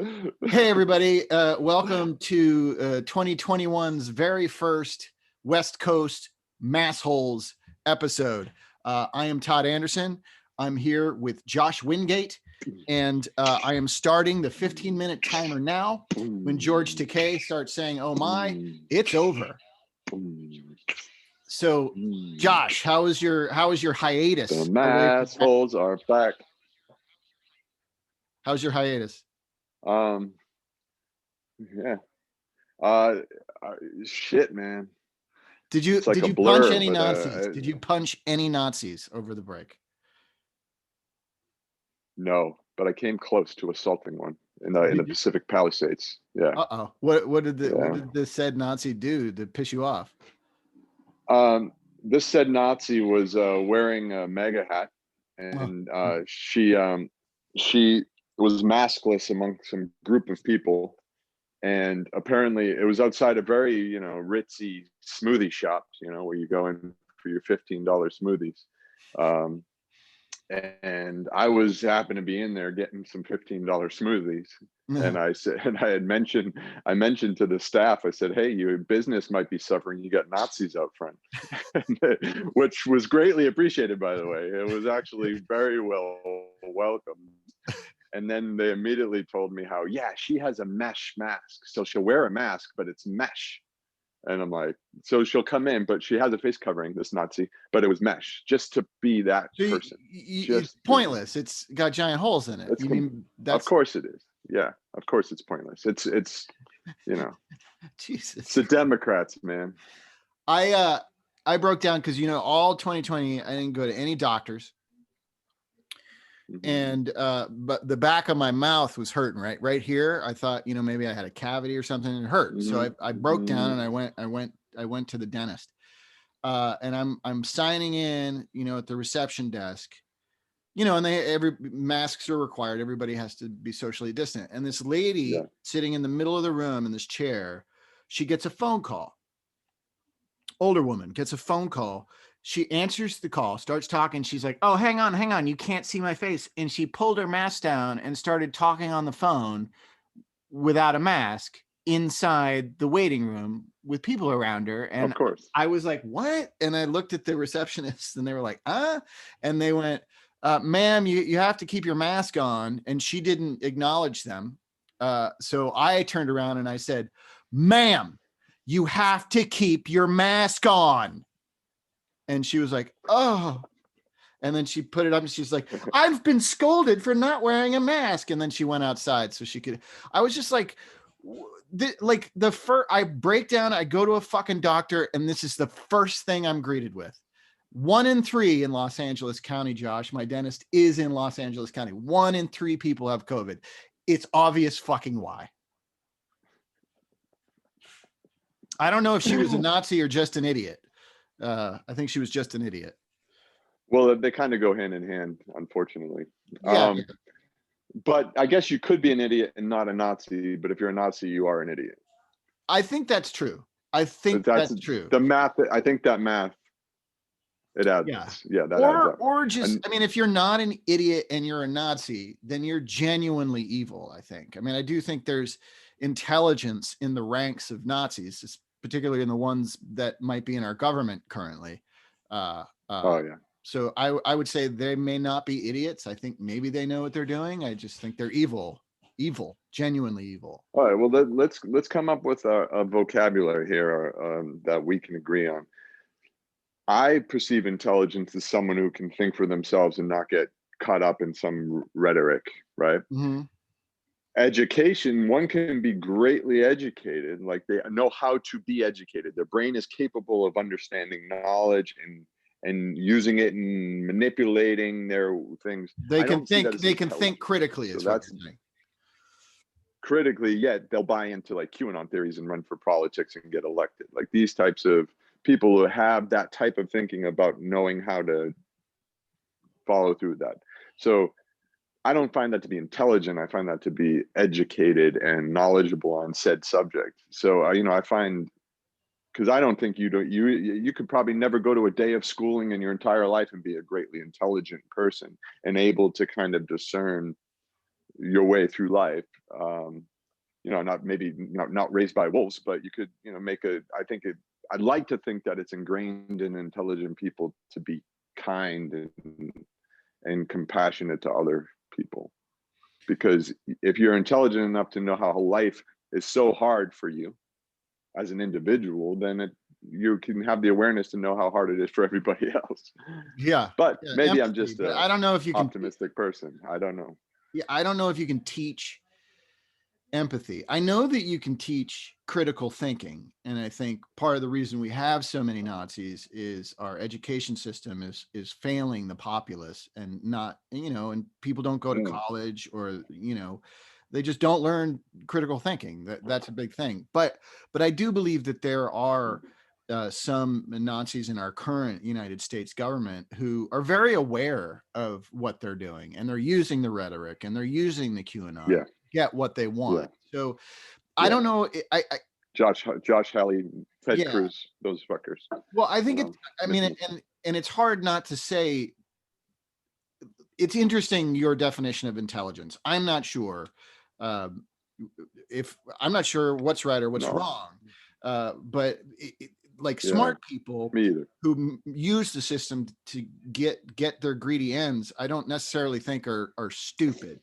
Hey, everybody. Welcome to 2021's very first West Coast Massholes episode. I am Todd Anderson. I'm here with Josh Wingate, and I am starting the 15-minute timer now. When George Takei starts saying, "Oh my," it's over. So, Josh, how was your hiatus? The Massholes are back. How's your hiatus? Yeah. Shit, man. Did you It's like did a you punch blur, any but Nazis? Did you punch any Nazis over the break? no. But I came close to assaulting one in the Pacific Palisades. Yeah. Uh-oh. What did the said Nazi do to piss you off? This said Nazi was wearing a MAGA hat, and she was maskless among some group of people. And apparently it was outside a very, ritzy smoothie shop, where you go in for your $15 smoothies. And I happened to be in there getting some $15 smoothies. And I said, and I mentioned to the staff, I said, "Hey, your business might be suffering. You got Nazis out front," which was greatly appreciated, by the way. It was actually very well welcomed. And then they immediately told me how, yeah, she has a mesh mask. So she'll wear a mask, but it's mesh. And I'm like, so she'll come in, but she has a face covering, this Nazi, but it was mesh, just to be that person. It's pointless. It's got giant holes in it. Of course it is. Yeah, of course it's pointless. It's Jesus. It's the Democrats, man. I broke down because, all 2020, I didn't go to any doctors. And but the back of my mouth was hurting right here. I thought, maybe I had a cavity or something, and it hurt. So I broke down and I went to the dentist. And I'm signing in, at the reception desk, and every masks are required. Everybody has to be socially distant. And this lady sitting in the middle of the room in this chair, she gets a phone call. Older woman gets a phone call. She answers the call, starts talking. She's like, "Oh, hang on. You can't see my face." And she pulled her mask down and started talking on the phone without a mask inside the waiting room with people around her. And of course, I was like, "What?" And I looked at the receptionists and they were like, and they went, "Ma'am, you have to keep your mask on." And she didn't acknowledge them. So I turned around and I said, "Ma'am, you have to keep your mask on." And she was like, "Oh." And then she put it up and she's like, "I've been scolded for not wearing a mask." And then she went outside so she could. I was just like, I break down, I go to a fucking doctor, and this is the first thing I'm greeted with. 1 in 3 in Los Angeles County, Josh, my dentist is in Los Angeles County. 1 in 3 people have COVID. It's obvious fucking why. I don't know if she was a Nazi or just an idiot. I think she was just an idiot. Well, they kind of go hand in hand, unfortunately. Yeah. But I guess you could be an idiot and not a Nazi. But if you're a Nazi, you are an idiot. I think that's true. That's true. The math. I think that math. It adds. Yeah. That adds up. Or just, if you're not an idiot and you're a Nazi, then you're genuinely evil. I think. I do think there's intelligence in the ranks of Nazis, particularly in the ones that might be in our government currently. So I would say they may not be idiots. I think maybe they know what they're doing. I just think they're evil, genuinely evil. All right. Well, let's come up with a vocabulary here that we can agree on. I perceive intelligence as someone who can think for themselves and not get caught up in some rhetoric, right? Mm-hmm. Education, one can be greatly educated, like they know how to be educated. Their brain is capable of understanding knowledge and using it and manipulating their things. They can think critically. So that's critically, yet they'll buy into like QAnon theories and run for politics and get elected. Like these types of people who have that type of thinking about knowing how to follow through that. So I don't find that to be intelligent. I find that to be educated and knowledgeable on said subject. So I find, because I don't think you could probably never go to a day of schooling in your entire life and be a greatly intelligent person and able to kind of discern your way through life. You know, not maybe not raised by wolves, but you could, you know, I'd like to think that it's ingrained in intelligent people to be kind and compassionate to other people. Because if you're intelligent enough to know how life is so hard for you as an individual, then you can have the awareness to know how hard it is for everybody else. Yeah. But Yeah, maybe I'm empathy, just but a I don't know if you can. optimistic person. I don't know. Yeah, I don't know if you can teach empathy. I know that you can teach critical thinking, and I think part of the reason we have so many Nazis is our education system is failing the populace, and not, you know, and people don't go to college, or, you know, they just don't learn critical thinking. That's a big thing. But I do believe that there are some Nazis in our current United States government who are very aware of what they're doing, and they're using the rhetoric, and they're using the QAnon Yeah. get what they want. Yeah. So I don't know. I Josh Halley, Ted yeah. Cruz, those fuckers. Well, I think it's. I mean, Missing. and it's hard not to say. It's interesting, your definition of intelligence. I'm not sure if I'm not sure what's right or what's wrong. But like smart people Me either. who use the system to get their greedy ends, I don't necessarily think are stupid.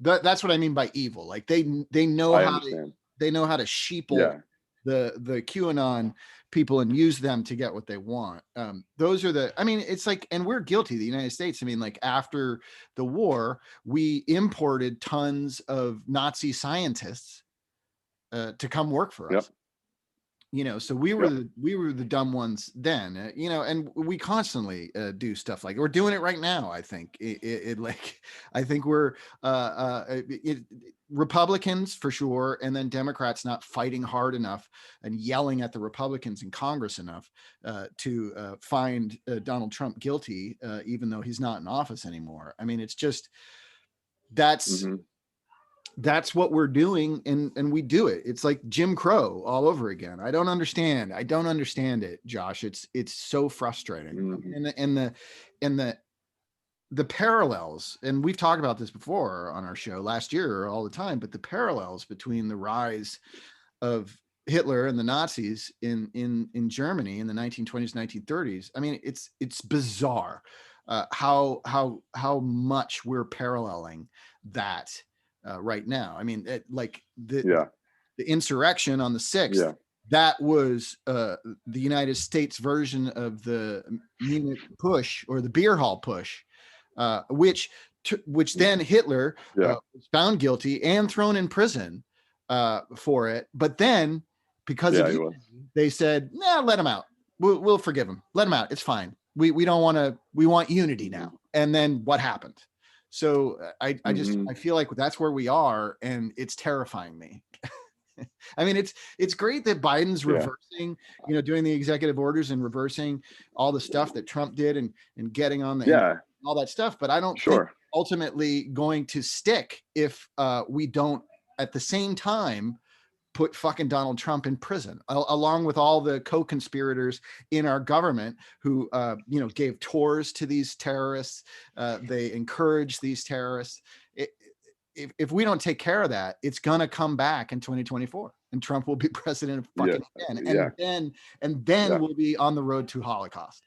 That's what I mean by evil. Like they know I how understand. they know how to sheeple the QAnon people and use them to get what they want. Those are the, I mean, it's like, and we're guilty, the United States. I mean, like after the war, we imported tons of Nazi scientists to come work for us. You know, so we were the dumb ones then, you know, and we constantly do stuff like we're doing it right now. I think I think we're Republicans for sure, and then Democrats not fighting hard enough and yelling at the Republicans in Congress enough to find Donald Trump guilty, even though he's not in office anymore. I mean, it's just that's what we're doing, and we do it. It's like Jim Crow all over again. I don't understand it, Josh. It's so frustrating. And the parallels, and we've talked about this before on our show last year all the time, but the parallels between the rise of Hitler and the Nazis in Germany in the 1920s, 1930s. I mean, it's bizarre how much we're paralleling that right now. I mean, like the insurrection on the 6th, that was the United States version of the Munich push, or the beer hall push, which then Hitler was found guilty and thrown in prison for it. But then because of they said, nah, let him out. We'll forgive him. Let him out. It's fine. We don't want to, we want unity now. And then what happened? So I feel like that's where we are, and it's terrifying me. I mean, it's great that Biden's reversing, you know, doing the executive orders and reversing all the stuff that Trump did and getting on the all that stuff. But I don't think ultimately going to stick if we don't at the same time put fucking Donald Trump in prison, along with all the co-conspirators in our government who, you know, gave tours to these terrorists. They encourage these terrorists. If we don't take care of that, it's going to come back in 2024, and Trump will be president fucking again. And then we'll be on the road to Holocaust.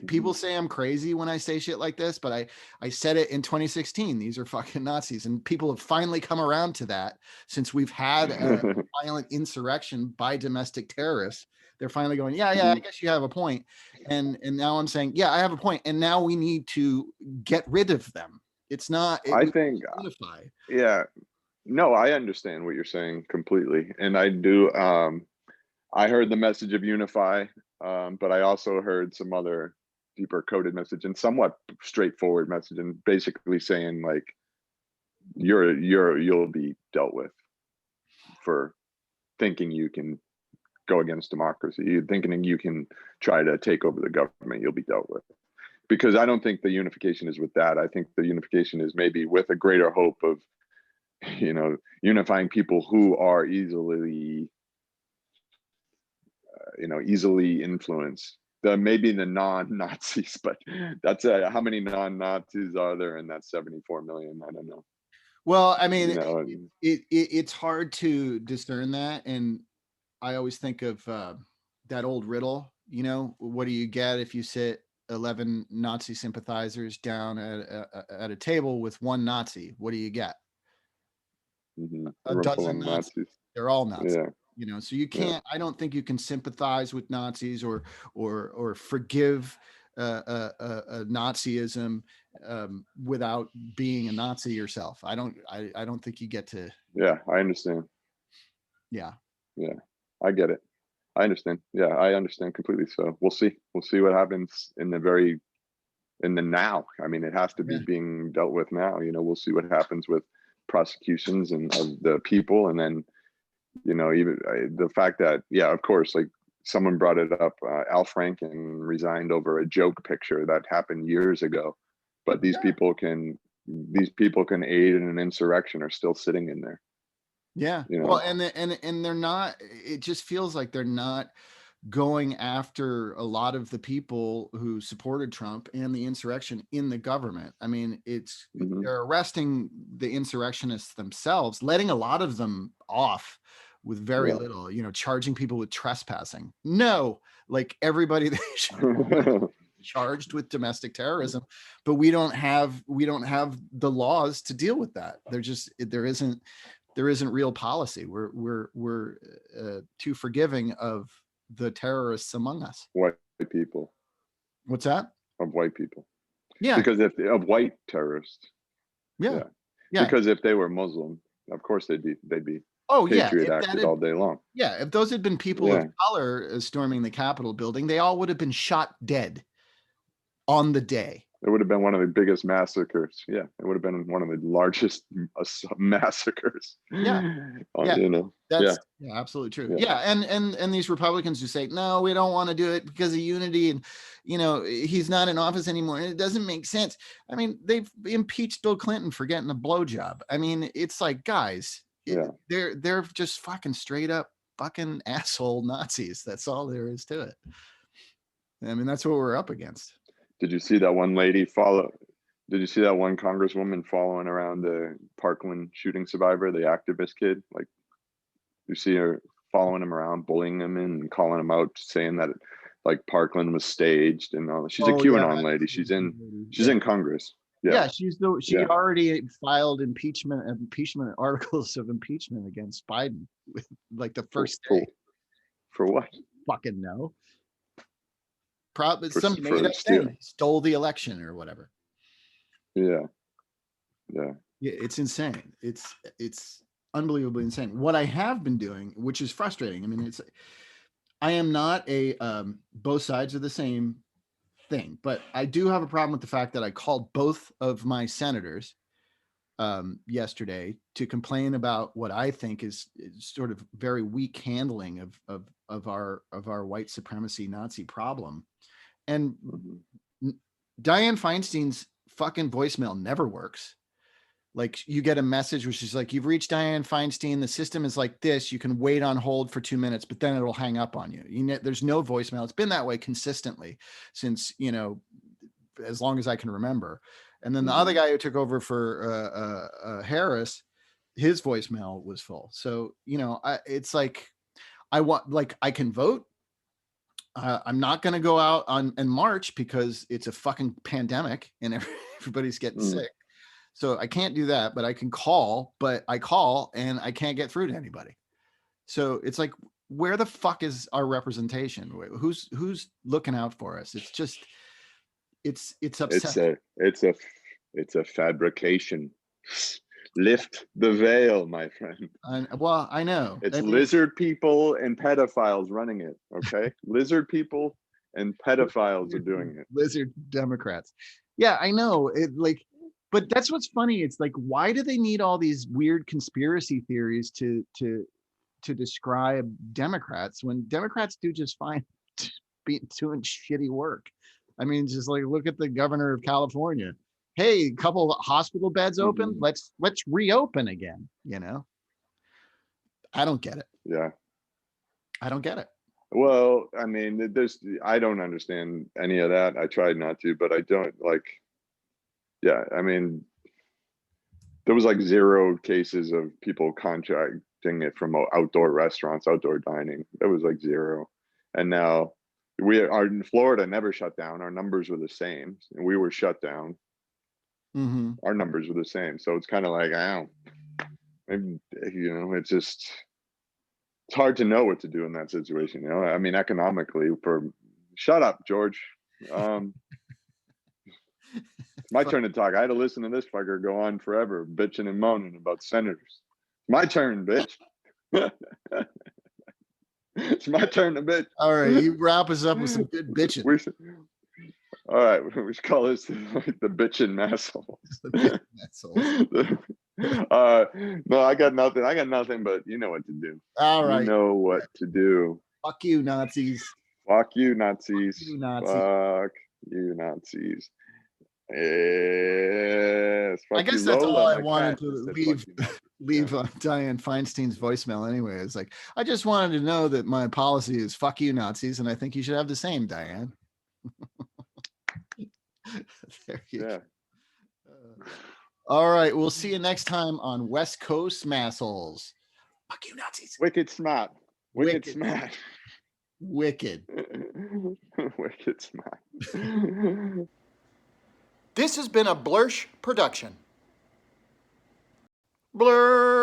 People say I'm crazy when I say shit like this, but I said it in 2016. These are fucking Nazis, and people have finally come around to that since we've had a violent insurrection by domestic terrorists. They're finally going, yeah, I guess you have a point. And now I'm saying, yeah, I have a point. And now we need to get rid of them. It's not. I think. Unify. Yeah. No, I understand what you're saying completely, and I do. I heard the message of unify. But I also heard some other deeper coded message and somewhat straightforward message, and basically saying like, you'll be dealt with for thinking you can go against democracy. You're thinking you can try to take over the government. You'll be dealt with. Because I don't think the unification is with that. I think the unification is maybe with a greater hope of, you know, unifying people who are easily, easily influenced maybe the non-Nazis, but that's how many non-Nazis are there in that 74 million? I don't know. Well, I mean, You know, it's hard to discern that, and I always think of that old riddle. You know, what do you get if you sit 11 Nazi sympathizers down at a table with one Nazi? What do you get? A room full of dozen Nazis. Nazis. They're all Nazis. Yeah, You know, so you yeah. can't. I don't think you can sympathize with Nazis or forgive Nazism without being a Nazi yourself. I don't think you get to. Yeah, I understand. Yeah. Yeah, I get it. I understand. Yeah, I understand completely. So we'll see. We'll see what happens in the now. I mean, it has to be Yeah. being dealt with now. You know, we'll see what happens with prosecutions and of the people, and then, you know, even the fact that, yeah, of course, like someone brought it up, Al Franken resigned over a joke picture that happened years ago, but these Yeah. people can aid in an insurrection, are still sitting in there. Yeah. You Well, know. and they're not. It just feels like they're not going after a lot of the people who supported Trump and the insurrection in the government. I mean, they're arresting the insurrectionists themselves, letting a lot of them off with very little, you know, charging people with trespassing. No, like everybody they should be charged with domestic terrorism, but we don't have the laws to deal with that. There isn't real policy. We're too forgiving of the terrorists among us. White people. What's that? Of white people. Yeah. Because if of white terrorists. Yeah. Because if they were Muslim, of course they'd be Oh yeah. Patriot acted all day long. Yeah. If those had been people of color storming the Capitol building, they all would have been shot dead on the day. It would have been one of the biggest massacres. Yeah, it would have been one of the largest massacres. Yeah. You know. That's absolutely true. Yeah. And these Republicans who say, no, we don't want to do it because of unity, and you know, he's not in office anymore and it doesn't make sense. I mean, they've impeached Bill Clinton for getting a blowjob. I mean, it's like, guys, they're just fucking straight up fucking asshole Nazis. That's all there is to it. I mean, that's what we're up against. Did you see that one lady did you see that one congresswoman following around the Parkland shooting survivor, the activist kid? Like, you see her following him around, bullying him and calling him out, saying that like Parkland was staged and all. She's a QAnon lady. She's in Congress. Yeah, she already filed impeachment articles of impeachment against Biden with like the first day. For what? Fucking no. Probably some made up thing. He stole the election or whatever. Yeah, it's insane. It's unbelievably insane. What I have been doing, which is frustrating. I mean, I am not a both sides are the same thing, but I do have a problem with the fact that I called both of my senators yesterday to complain about what I think is sort of very weak handling of our white supremacy Nazi problem. And Dianne Feinstein's fucking voicemail never works. Like, you get a message where she's like, you've reached Dianne Feinstein. The system is like this. You can wait on hold for 2 minutes, but then it'll hang up on you. There's no voicemail. It's been that way consistently since, you know, as long as I can remember. And then the other guy who took over for Harris, his voicemail was full. So, you know, it's like, I can vote. I'm not going to go out in March because it's a fucking pandemic and everybody's getting sick. So I can't do that, but I can call, but I call and I can't get through to anybody. So it's like, where the fuck is our representation? Who's looking out for us? It's just, it's upsetting. It's a fabrication. Lift the veil, my friend. Well, I know. It's lizard people and pedophiles running it, okay? Lizard people and pedophiles are doing it. Lizard Democrats. Yeah, I know. But that's what's funny. It's like, why do they need all these weird conspiracy theories to describe Democrats when Democrats do just fine doing shitty work? I mean, just like, look at the governor of California. Hey, a couple of hospital beds open. Let's reopen again. You know, I don't get it. Yeah, I don't get it. Well, I mean, I don't understand any of that. I tried not to, but I don't like, yeah, I mean, there was like 0 cases of people contracting it from outdoor restaurants, outdoor dining. That was like 0. And now we are in Florida, never shut down. Our numbers were the same. And we were shut down. Mm-hmm. Our numbers were the same. So it's kind of like, I don't, maybe, it's just, it's hard to know what to do in that situation. I mean, economically, shut up, George. Um, it's my turn to talk. I had to listen to this fucker go on forever, bitching and moaning about senators. My turn, bitch. It's my turn to bitch. All right, you wrap us up with some good bitching. All right, we should call this like the bitchin' Massholes. No, I got nothing. I got nothing, but you know what to do. All right. You know what to do. Fuck you, Nazis. Fuck you, Nazis. Fuck you, Nazis. Fuck you, Nazis. Yes. I guess that's Lola, all I wanted to leave Yeah. Dianne Feinstein's voicemail anyway. It's like, I just wanted to know that my policy is fuck you, Nazis, and I think you should have the same, Dianne. There you go. All right, we'll see you next time on West Coast Massholes. Fuck you, Nazis. Wicked smart. Wicked smart. Wicked. Wicked smart. This has been a Blursh production. Blursh.